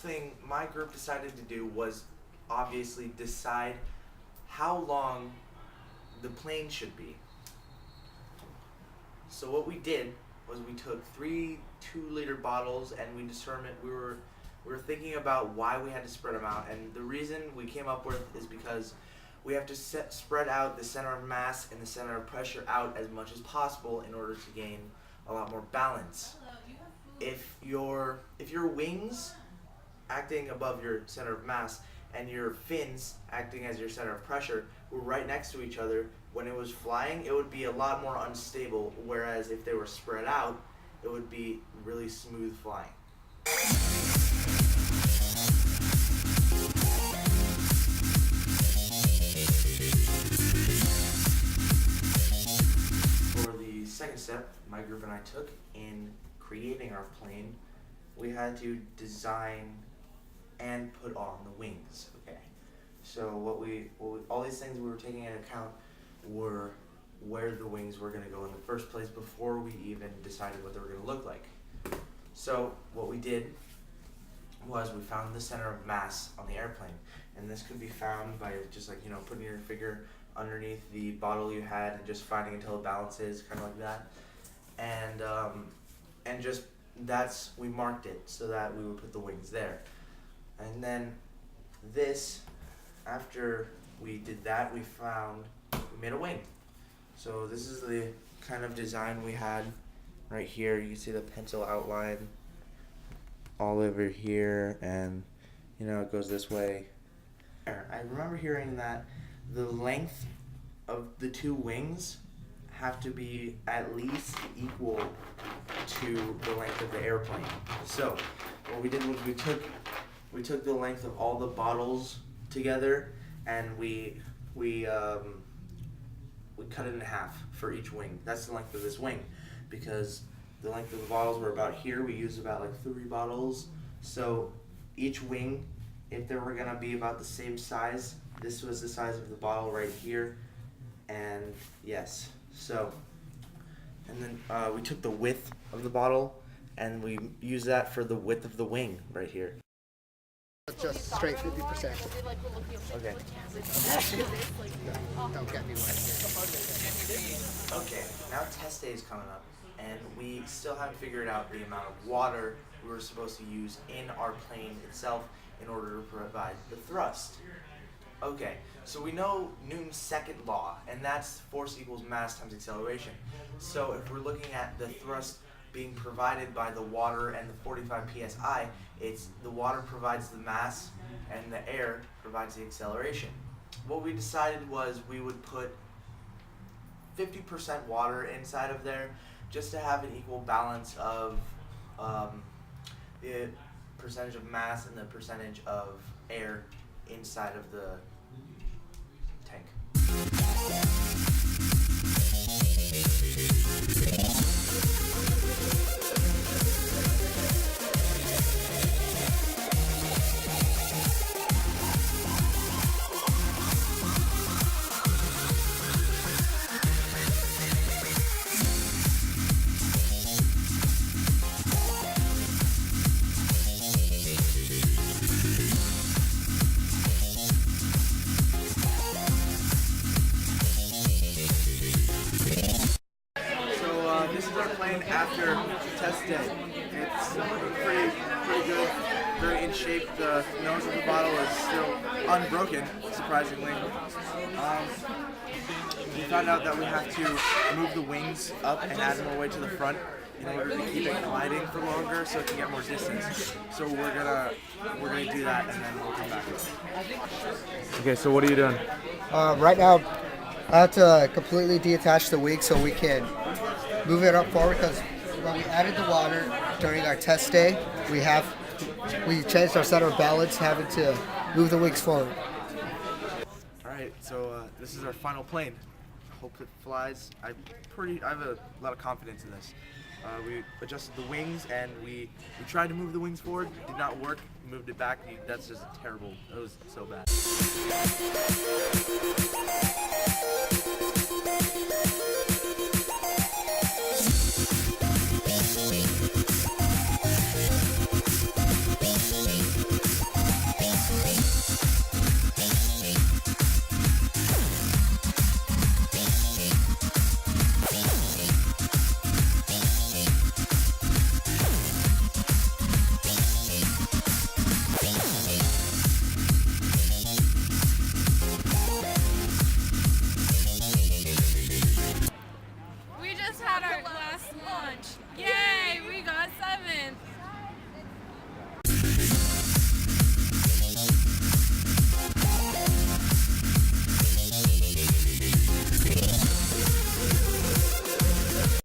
first thing my group decided to do was obviously decide how long the plane should be. So what we did was we took 3 2-liter bottles and we determined we were thinking about why we had to spread them out, and the reason we came up with is because we have to spread out the center of mass and the center of pressure out as much as possible in order to gain a lot more balance. If your wings acting above your center of mass and your fins acting as your center of pressure were right next to each other, when it was flying, it would be a lot more unstable, whereas if they were spread out, it would be really smooth flying. For the second step my group and I took in creating our plane, we had to design and put on the wings. Okay, so all these things we were taking into account were where the wings were going to go in the first place before we even decided what they were going to look like. So what we did was we found the center of mass on the airplane, and this could be found by just putting your finger underneath the bottle you had and just finding until it balances, kind of like that, and just we marked it so that we would put the wings there. And then after we did that, we made a wing. So this is the kind of design we had right here. You can see the pencil outline all over here, and it goes this way. I remember hearing that the length of the 2 wings have to be at least equal to the length of the airplane. So what we did was we took the length of all the bottles together, and we cut it in half for each wing. That's the length of this wing, because the length of the bottles were about here. We used about 3 bottles. So each wing, if they were gonna be about the same size, this was the size of the bottle right here, and yes. So, and then we took the width of the bottle and we used that for the width of the wing right here. Just straight 50%. Okay. Don't get me wet. Okay, now test day is coming up, and we still haven't figured out the amount of water we were supposed to use in our plane itself in order to provide the thrust. Okay, so we know Newton's second law, and that's force equals mass times acceleration. So if we're looking at the thrust being provided by the water and the 45 psi, it's the water provides the mass and the air provides the acceleration. What we decided was we would put 50% water inside of there just to have an equal balance of the percentage of mass and the percentage of air inside of the tank. This is our plane after test day. It's pretty good, very in shape. The nose of the bottle is still unbroken, surprisingly. We found out that we have to move the wings up and add more weight to the front in order to keep it gliding for longer so it can get more distance. So we're gonna do that, and then we'll come back to it. Okay, so what are you doing? Right now, I have to completely detach the wing so we can move it up forward, because when we added the water during our test day, we changed our center of balance, having to move the wings forward. Alright, so this is our final plane. Hope it flies. I have a lot of confidence in this. We adjusted the wings and we tried to move the wings forward. It did not work. Moved it back. That's just terrible. It was so bad.